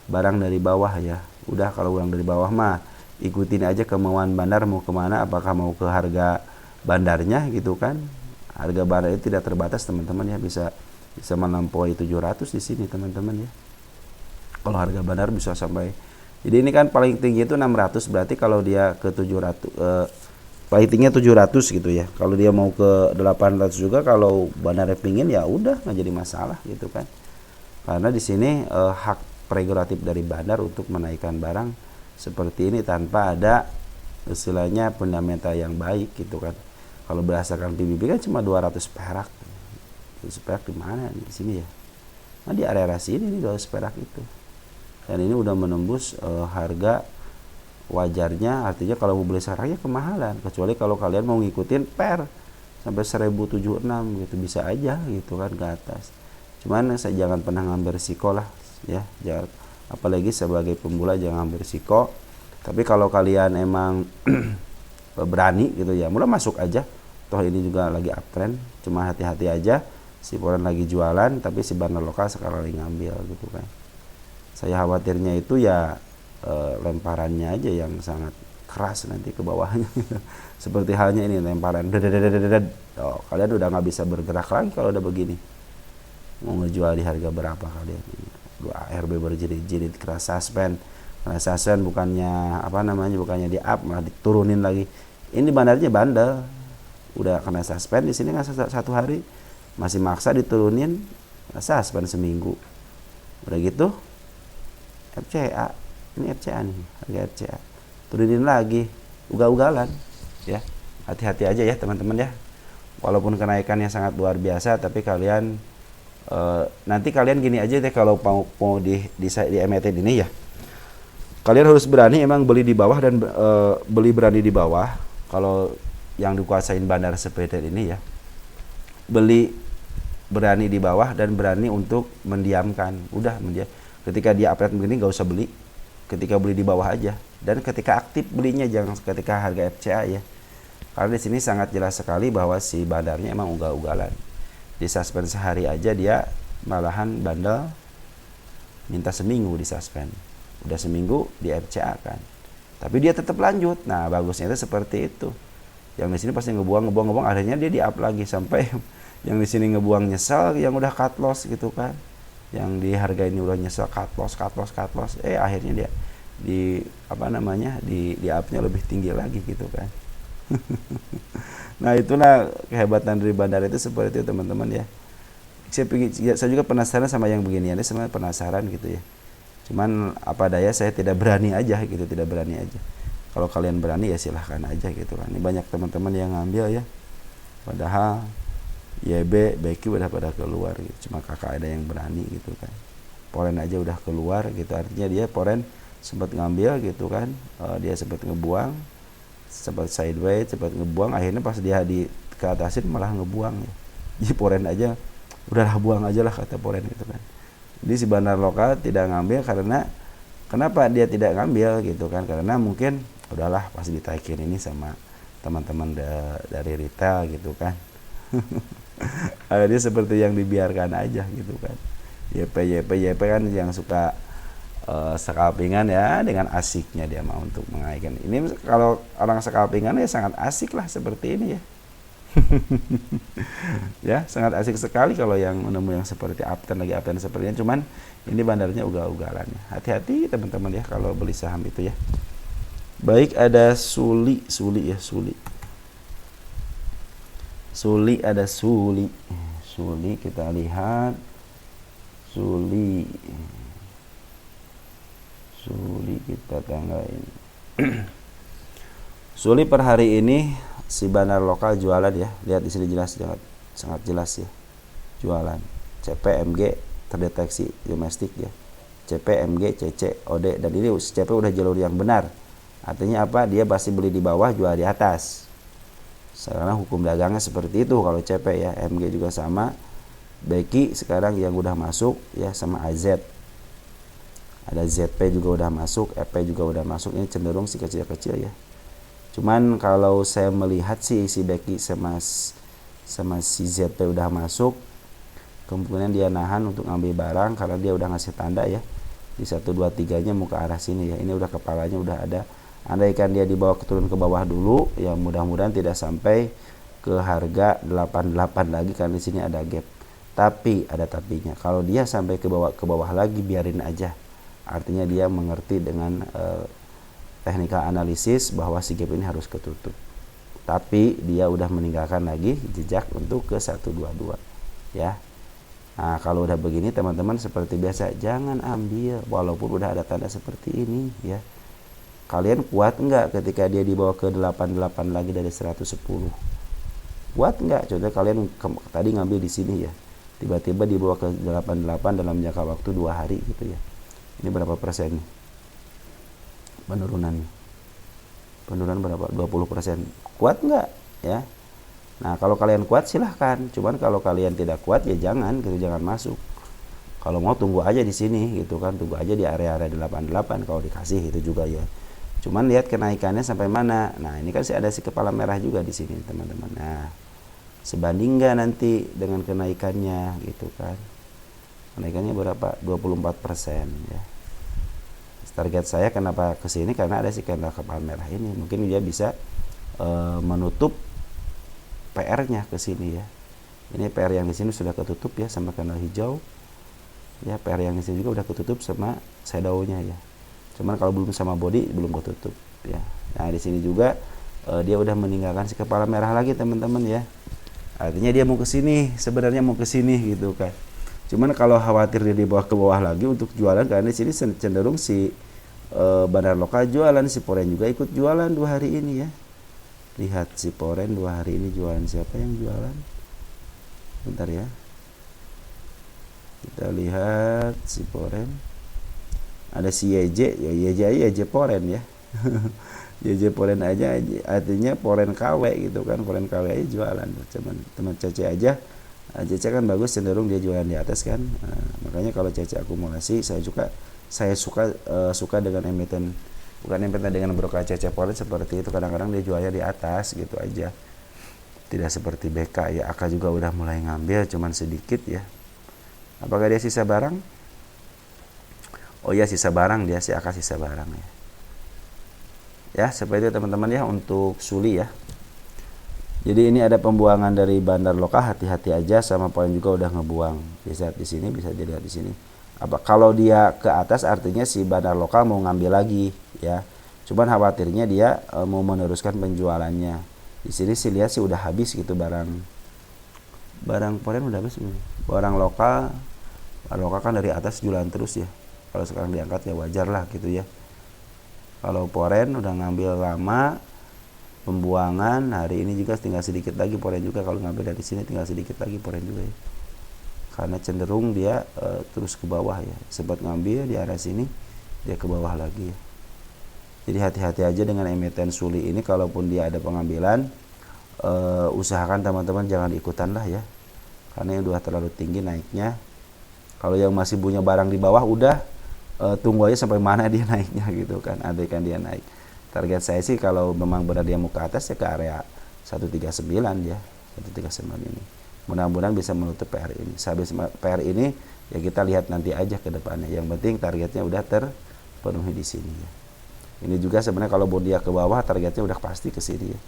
barang dari bawah ya. Udah, kalau barang dari bawah mah ikutin aja kemauan bandar mau kemana, apakah mau ke harga bandarnya gitu kan. Harga bandar itu tidak terbatas teman-teman ya, bisa melampaui 700 di sini teman-teman ya. Kalau harga bandar bisa sampai, jadi ini kan paling tinggi itu 600, berarti kalau dia ke 700 paling tingginya 700 gitu ya. Kalau dia mau ke 800 juga, kalau bandar pingin ya udah nggak jadi masalah gitu kan. Karena di sini hak prerogatif dari bandar untuk menaikkan barang seperti ini tanpa ada istilahnya fundamental yang baik gitu kan. Kalau berdasarkan PBB kan cuma 200 perak. 200 perak di mana di sini ya? Nah di area sini nih 200 perak itu. Dan ini udah menembus harga wajarnya, artinya kalau mau beli sekarang ya kemahalan, kecuali kalau kalian mau ngikutin per sampai 1076 gitu, bisa aja gitu kan ke atas. Cuman saya jangan pernah ngambil risiko lah ya, jangan, apalagi sebagai pemula jangan ngambil risiko. Tapi kalau kalian emang berani gitu ya, mulai masuk aja, toh ini juga lagi uptrend. Cuma hati-hati aja si Poren lagi jualan tapi si bandar lokal sekarang lagi ngambil gitu kan. Saya khawatirnya itu ya lemparannya aja yang sangat keras nanti ke bawahnya. Seperti halnya ini lemparan dededededed. Oh, kalian udah nggak bisa bergerak lagi kalau udah begini. Mau ngejual di harga berapa kalian? ARB berjilid-jilid kena suspend. Kena suspend bukannya bukannya di up malah diturunin lagi. Ini bandarnya bandel. Udah kena suspend di sini kan satu hari masih maksa diturunin, suspend seminggu. Udah gitu FCA, ini FCA nih, harga FCA turunin lagi, ugal-ugalan ya. Hati-hati aja ya teman-teman ya, walaupun kenaikannya sangat luar biasa tapi kalian nanti kalian gini aja deh, kalau mau di emetin ini ya, kalian harus berani emang beli di bawah dan beli berani di bawah. Kalau yang dikuasain bandar seperti ini ya, beli berani di bawah dan berani untuk mendiamkan. Udah ketika dia update begini gak usah beli, ketika beli di bawah aja, dan ketika aktif belinya jangan ketika harga FCA ya, karena di sini sangat jelas sekali bahwa si bandarnya emang ugal-ugalan. Di suspend sehari aja dia malahan bandel minta seminggu di suspend, udah seminggu di FCA kan, tapi dia tetap lanjut. Nah bagusnya itu seperti itu. Yang di sini pasti ngebuang, akhirnya dia di up lagi sampai yang di sini ngebuang nyesel, yang udah cut loss gitu kan, yang di harga ini udah nyesel cut loss, akhirnya dia di di up-nya lebih tinggi lagi gitu kan. Nah itulah kehebatan dari bandar itu seperti itu teman-teman ya. Saya juga penasaran sama yang beginian, sebenarnya penasaran gitu ya. Cuman apa daya saya tidak berani aja gitu, tidak berani aja. Kalau kalian berani ya silahkan aja gitu kan. Ini banyak teman-teman yang ngambil ya, padahal YB, BQ udah pada keluar gitu. Cuma kakak ada yang berani gitu kan. Poren aja udah keluar gitu, artinya dia Poren sempat ngambil gitu kan, dia sempat ngebuang, sempat sideways, sempat ngebuang, akhirnya pas dia di ke atasin malah ngebuang ya. Jadi Poren aja udahlah buang aja lah kata Poren gitu kan. Jadi si bandar lokal tidak ngambil karena kenapa dia tidak ngambil gitu kan, karena mungkin udahlah pas ditaikin ini sama teman-teman dari retail gitu kan. Dia seperti yang dibiarkan aja gitu kan. YP kan yang suka scalpingan ya, dengan asiknya dia mau untuk mengaitkan. Ini kalau orang scalpingan ya sangat asik lah seperti ini ya. Ya sangat asik sekali kalau yang menemu yang seperti uptrend seperti ini. Cuman ini bandarnya ugal-ugalannya. Hati-hati teman-teman ya kalau beli saham itu ya. Baik, ada Suli ada Suli kita lihat. Suli kita tanggain. Suli per hari ini si bandar lokal jualan ya. Lihat di sini jelas, sangat jelas ya. Jualan. CP, MG terdeteksi domestik ya. CP, MG, CC, OD, dan ini CP udah jalur yang benar. Artinya apa? Dia pasti beli di bawah, jual di atas. Sekarang hukum dagangnya seperti itu kalau CP ya. MG juga sama. Beki sekarang yang udah masuk ya, sama AZ. Ada ZP juga udah masuk, EP juga udah masuk. Ini cenderung si kecil-kecil ya. Cuman kalau saya melihat si Beki sama si ZP udah masuk, kemungkinan dia nahan untuk ngambil barang karena dia udah ngasih tanda ya. Di 1, 2, 3-nya mau ke arah sini ya. Ini udah kepalanya udah ada. Andaikan dia dibawa turun ke bawah dulu, ya mudah-mudahan tidak sampai ke harga 88 lagi karena di sini ada gap. Tapi ada tapinya. Kalau dia sampai ke bawah lagi, biarin aja. Artinya dia mengerti dengan teknikal analisis bahwa si gap ini harus ketutup. Tapi dia udah meninggalkan lagi jejak untuk ke 122 ya. Nah, kalau udah begini teman-teman seperti biasa jangan ambil walaupun udah ada tanda seperti ini ya. Kalian kuat enggak ketika dia dibawa ke 88 lagi dari 110? Kuat enggak? Contoh kalian tadi ngambil di sini ya. Tiba-tiba dibawa ke 88 dalam jangka waktu 2 hari gitu ya. Ini berapa persen nih? Penurunan berapa? 20%. Kuat enggak? Ya. Nah, kalau kalian kuat silahkan. Cuman kalau kalian tidak kuat ya jangan masuk. Kalau mau tunggu aja di sini gitu kan, tunggu aja di area-area 88 kalau dikasih itu juga ya. Cuman lihat kenaikannya sampai mana. Nah, ini kan sih ada si kepala merah juga di sini, teman-teman. Nah, sebanding nggak nanti dengan kenaikannya gitu kan. Kenaikannya berapa? 24% ya. Target saya kenapa ke sini karena ada si candle kepala merah ini. Mungkin dia bisa menutup PR-nya ke sini ya. Ini PR yang di sini sudah ketutup ya sama candle hijau. Ya, PR yang di sini juga udah ketutup sama shadow-nya ya. Cuman kalau belum sama body belum ketutup ya. Nah, di sini juga dia udah meninggalkan si kepala merah lagi teman-teman ya. Artinya dia mau ke sini, sebenarnya mau ke sini gitu kan. Cuman kalau khawatir dia dibawa ke bawah lagi untuk jualan karena di sini cenderung si bandar lokal jualan, si Foreign juga ikut jualan 2 hari ini ya. Lihat si Foreign 2 hari ini jualan, siapa yang jualan? Bentar ya. Kita lihat si Foreign. Ada si YJ, ya YJ Foreign ya. YJ Foreign aja artinya Foreign KW gitu kan. Foreign KW aja jualan. Cuman teman Cece aja. Cece kan bagus, cenderung dia jualan di atas kan. Nah, makanya kalau Cece akumulasi saya suka dengan emiten, bukan emiten dengan broker Cece Foreign seperti itu. Kadang-kadang dia jualnya di atas gitu aja. Tidak seperti BK ya. AK juga udah mulai ngambil cuman sedikit ya. Apakah dia sisa barang? Oh iya, sisa barang dia, si AK sisa barang ya. Ya, seperti itu teman-teman ya untuk Suli ya. Jadi ini ada pembuangan dari bandar lokal, hati-hati aja, sama poin juga udah ngebuang. Bisa di sini, bisa dilihat di sini. Apa kalau dia ke atas artinya si bandar lokal mau ngambil lagi ya. Cuman khawatirnya dia mau meneruskan penjualannya. Di sini sih lihat sih udah habis gitu barang foreign udah habis. Barang lokal kan dari atas jualan terus ya. Kalau sekarang diangkat ya wajar lah gitu ya. Kalau foreign udah ngambil lama, pembuangan hari ini juga tinggal sedikit lagi foreign juga, kalau ngambil dari sini tinggal sedikit lagi foreign juga ya. Karena cenderung dia terus ke bawah ya. Sempat ngambil di arah sini, dia ke bawah lagi ya. Jadi hati-hati aja dengan emiten Suli ini, kalaupun dia ada pengambilan, usahakan teman-teman jangan ikutan lah ya. Karena yang udah terlalu tinggi naiknya. Kalau yang masih punya barang di bawah udah tunggu aja sampai mana dia naiknya gitu kan. Andai kan dia naik. Target saya sih kalau memang benar dia mau ke atas ya ke area 139 ya. 139 ini. Mudah-mudahan bisa menutup PR ini. Sehabis PR ini ya kita lihat nanti aja ke depannya. Yang penting targetnya udah terpenuhi di sini ya. Ini juga sebenarnya kalau dia ke bawah targetnya udah pasti ke sini ya.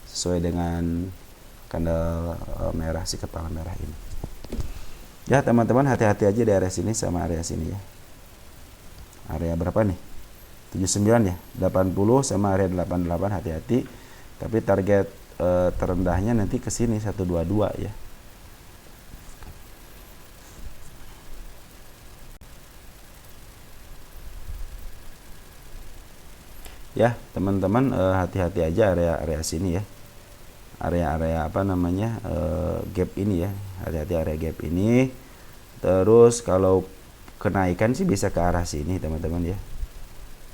Sesuai dengan candle merah, si kepala merah ini. Ya teman-teman, hati-hati aja di area sini sama area sini ya. Area berapa nih? 79 ya, 80 sama area 88, hati-hati. Tapi target terendahnya nanti ke sini 122 ya. Ya, teman-teman hati-hati aja area sini ya. Area apa namanya? Gap ini ya. Hati-hati area gap ini. Terus kalau kenaikan sih bisa ke arah sini, teman-teman ya.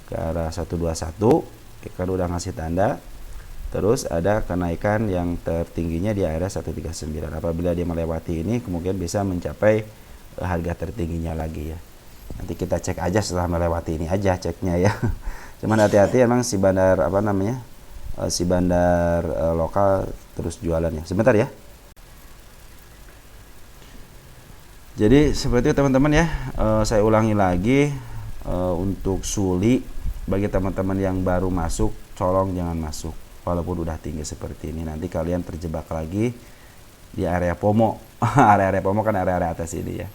Ke arah 121, kan udah ngasih tanda. Terus ada kenaikan yang tertingginya di area 139. Apabila dia melewati ini, kemungkinan bisa mencapai harga tertingginya lagi ya. Nanti kita cek aja setelah melewati ini aja ceknya ya. Cuman hati-hati emang si bandar apa namanya? Si bandar lokal terus jualannya. Sebentar ya. Jadi seperti itu teman-teman ya. Saya ulangi lagi untuk Suli, bagi teman-teman yang baru masuk, colong jangan masuk. Walaupun udah tinggi seperti ini, nanti kalian terjebak lagi di area FOMO. Area-area FOMO kan area-area atas ini ya.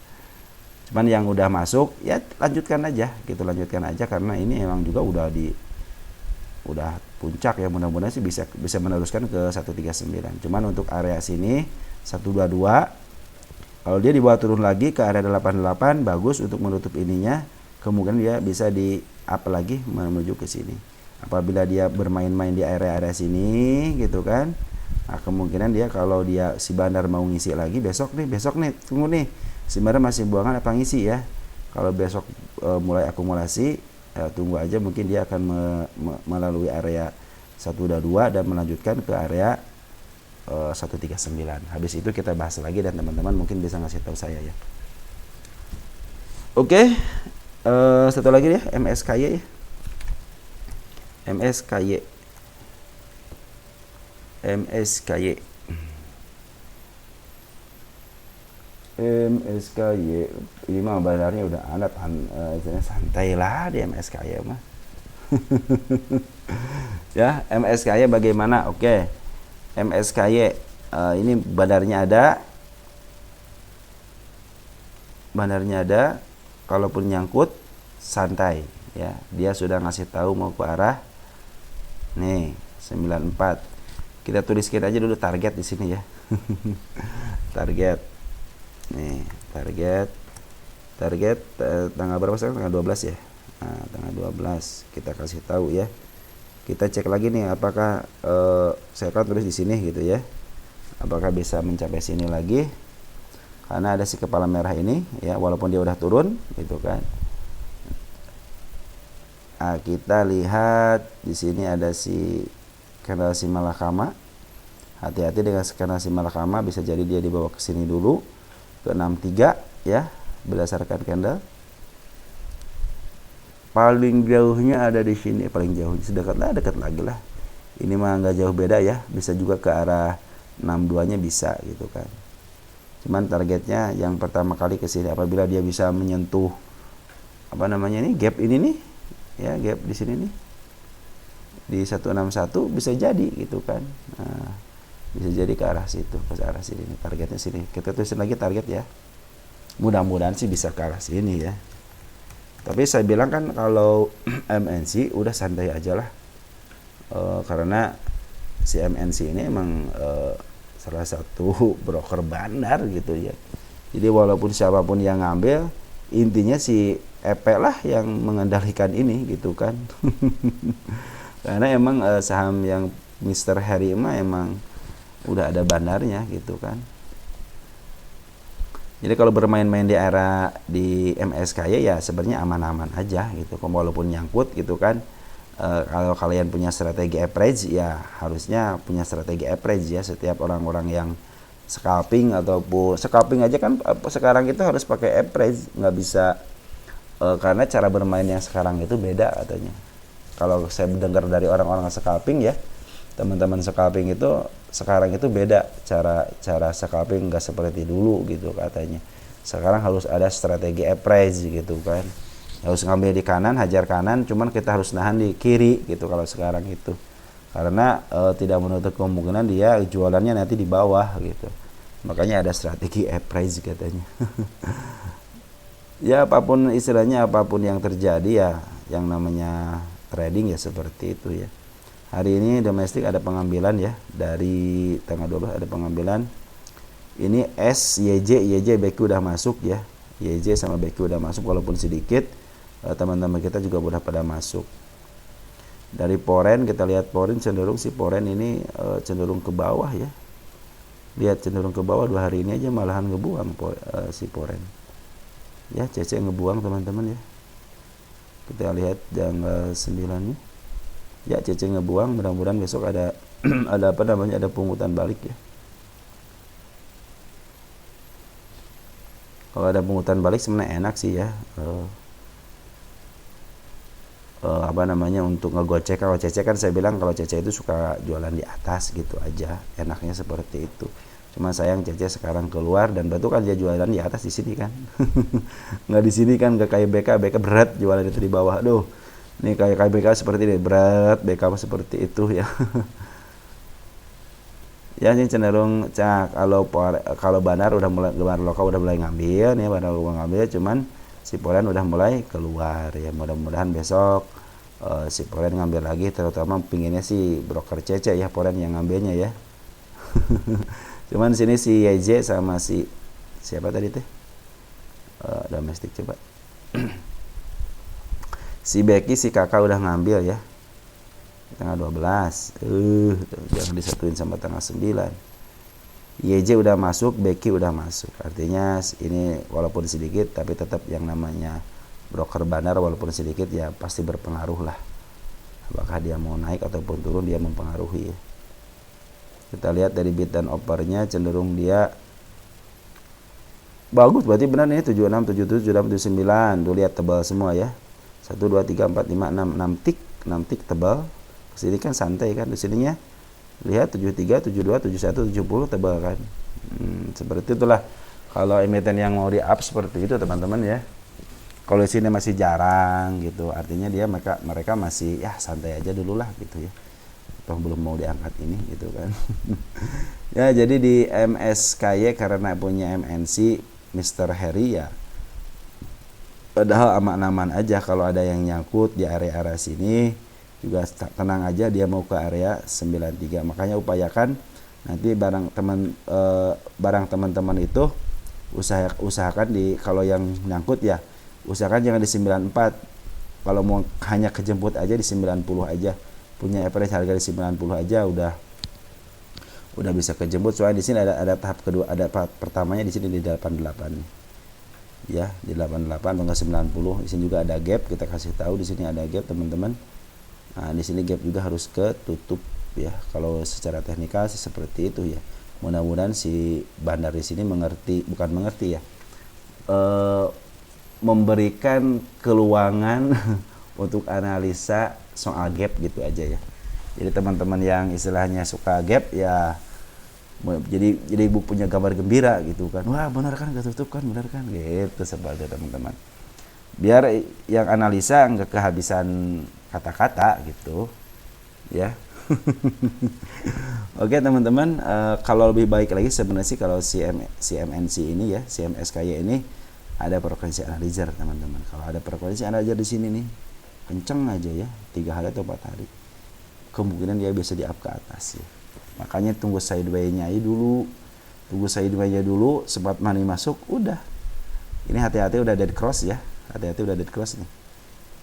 Cuman yang udah masuk ya lanjutkan aja gitu, lanjutkan aja karena ini emang juga udah puncak ya. Mudah-mudahan sih bisa meneruskan ke 139. Cuman untuk area sini 122, kalau dia dibawa turun lagi ke area 88, bagus untuk menutup ininya. Kemungkinan dia bisa di up lagi menuju ke sini. Apabila dia bermain-main di area-area sini gitu kan. Nah, kemungkinan dia kalau dia si bandar mau ngisi lagi besok nih, tunggu nih. Si bandar masih buangan apa ngisi ya. Kalau besok mulai akumulasi, tunggu aja, mungkin dia akan melalui area 122 dan melanjutkan ke area 139. Habis itu kita bahas lagi dan teman-teman mungkin bisa ngasih tahu saya ya. Oke. Satu lagi ya, MSKY ya. MSKY. MSKY ini mah bandarnya udah alat santai lah di MSKY mah. Ya, MSKY bagaimana? Oke. MSKY ini bandarnya ada, kalaupun nyangkut santai ya. Dia sudah ngasih tahu mau ke arah nih 94. Kita tuliskan aja dulu target di sini ya. Target. Nih, target tanggal berapa sekarang? Tanggal 12 ya. Nah, tanggal 12 kita kasih tahu ya. Kita cek lagi nih apakah saya kan tulis di sini gitu ya. Apakah bisa mencapai sini lagi? Karena ada si kepala merah ini ya, walaupun dia udah turun gitu kan. Nah, kita lihat di sini ada si candle si malakama. Hati-hati dengan candle si malakama, bisa jadi dia dibawa ke sini dulu ke 63 ya, berdasarkan candle. Paling jauhnya ada di sini, paling jauh sedekat dekat lagi lah. Ini mah nggak jauh beda ya, bisa juga ke arah 62-nya bisa gitu kan. Cuman targetnya yang pertama kali ke sini, apabila dia bisa menyentuh apa namanya ini gap ini nih ya, gap di sini nih di 161 bisa jadi gitu kan. Nah, bisa jadi ke arah situ, ke arah sini nih, targetnya sini. Kita tulisin lagi target ya, mudah-mudahan sih bisa ke arah sini ya. Tapi saya bilang kan kalau MNC udah santai aja lah, karena si MNC ini emang salah satu broker bandar gitu ya. Jadi walaupun siapapun yang ngambil, intinya si EP lah yang mengendalikan ini gitu kan. Karena emang saham yang Mr. Harry emang udah ada bandarnya gitu kan. Jadi kalau bermain-main di era di MSKY ya sebenarnya aman-aman aja gitu. Walaupun nyangkut gitu kan. Kalau kalian punya strategi average ya harusnya punya strategi average ya. Setiap orang-orang yang scalping ataupun scalping aja kan sekarang itu harus pakai average, nggak bisa karena cara bermain yang sekarang itu beda katanya. Kalau saya dengar dari orang-orang scalping ya, teman-teman scalping itu sekarang itu beda, cara scalping nggak seperti dulu gitu katanya. Sekarang harus ada strategi average gitu kan, harus ngambil di kanan, hajar kanan, cuman kita harus nahan di kiri gitu kalau sekarang itu, karena tidak menutup kemungkinan dia jualannya nanti di bawah gitu. Makanya ada strategi average katanya. Ya apapun istilahnya, apapun yang terjadi ya, yang namanya trading ya seperti itu ya. Hari ini domestik ada pengambilan ya, dari tanggal 12 ada pengambilan. Ini S, YJ BQ udah masuk ya. YJ sama BQ udah masuk walaupun sedikit. Teman-teman kita juga udah pada masuk. Dari Poren kita lihat Poren cenderung si Poren ini cenderung ke bawah ya. Lihat cenderung ke bawah 2 hari ini aja malahan ngebuang si Poren. Ya, CC ngebuang teman-teman ya. Kita lihat tanggal 9 nya. Ya, CC ngebuang, mudah-mudahan besok ada ada apa namanya, ada pungutan balik ya. Kalau ada pungutan balik sebenarnya enak sih ya. Apa namanya, untuk ngegocek. Kalau CC kan saya bilang kalau CC itu suka jualan di atas gitu aja, enaknya seperti itu. Cuma sayang CC sekarang keluar dan betul kan dia jualan di atas di sini kan. Nggak di sini kan, nggak kayak BK berat jualan itu di bawah. Aduh, ini kayak BK seperti ini, berat BK seperti itu ya. Ya ini cenderung kalau Banar udah mulai, Banar lokal udah mulai ngambil nih, Banar lokal ngambil, cuman si Poren udah mulai keluar ya. Mudah-mudahan besok si Poren ngambil lagi, terutama pinginnya si broker CC ya, Poren yang ngambilnya ya. Cuman sini si YJ sama si siapa tadi teh, domestik coba. Si Becky si kakak udah ngambil ya, tanggal 12. Jangan disatuin sama tanggal 9. YJ udah masuk, Becky udah masuk. Artinya ini walaupun sedikit tapi tetap yang namanya broker bandar, walaupun sedikit ya pasti berpengaruh lah. Apakah dia mau naik ataupun turun, dia mempengaruhi ya. Kita lihat dari bid dan offernya cenderung dia bagus, berarti benar nih 76, 77, 78, 79. Tuh lihat tebal semua ya. 1 2 3 4 5 6 6 tik tebal. Kesini kan santai kan, di sininya lihat 73, 72, 71, 70 tebal kan. Seperti itulah. Kalau emiten yang mau di up seperti itu teman-teman ya. Kalau di sini masih jarang gitu, artinya dia mereka masih ya santai aja dulu lah gitu ya. Toh belum mau diangkat ini gitu kan. Ya jadi di MSKY karena punya MNC Mr. Harry ya. Padahal aman-aman aja kalau ada yang nyangkut di area-area sini juga tenang aja dia mau ke area 93. Makanya upayakan nanti barang teman-teman itu usahakan kalau yang nyangkut ya usahakan jangan di 94. Kalau mau hanya kejemput aja di 90 aja, punya average harga di 90 aja udah bisa kejemput. Soalnya di sini ada tahap kedua, ada tahap pertamanya di sini di 88 ya, di 88 atau 90. Di sini juga ada gap, kita kasih tahu di sini ada gap teman-teman. Nah di sini gap juga harus ketutup ya. Kalau secara teknikal sih seperti itu ya. Mudah-mudahan si bandar di sini mengerti ya, memberikan keluangan untuk analisa soal gap gitu aja ya. Jadi teman-teman yang istilahnya suka gap ya, jadi ibu punya gambar gembira gitu kan, wah benar kan gak tutup kan, benar kan gitu seperti teman-teman. Biar yang analisa nggak kehabisan kata-kata gitu ya. Oke teman-teman, kalau lebih baik lagi sebenarnya sih kalau CMNC ini ya, CMSKY ini ada frekuensi analyzer teman-teman. Kalau ada frekuensi analyzer di sini nih, kenceng aja ya, 3 hari atau 4 hari, kemungkinan dia bisa di up ke atas ya. Makanya tunggu sideway-nya dulu, sempat money masuk, udah. Ini hati-hati udah dead cross ya, udah dead cross nih.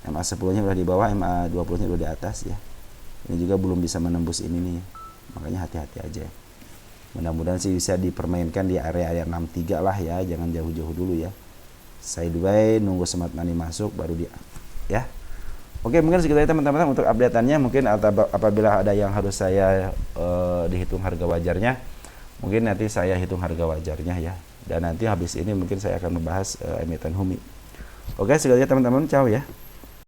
MA 10-nya udah di bawah, MA 20-nya udah di atas ya. Ini juga belum bisa menembus ini nih, makanya hati-hati aja. Mudah-mudahan sih bisa dipermainkan di area 63 lah ya, jangan jauh-jauh dulu ya. Sideway, nunggu smart money masuk baru di up ya. Oke, mungkin segitu aja teman-teman untuk update-annya. Mungkin apabila ada yang harus saya dihitung harga wajarnya, mungkin nanti saya hitung harga wajarnya ya. Dan nanti habis ini mungkin saya akan membahas emiten HUMI. Oke, segitu aja teman-teman. Ciao ya.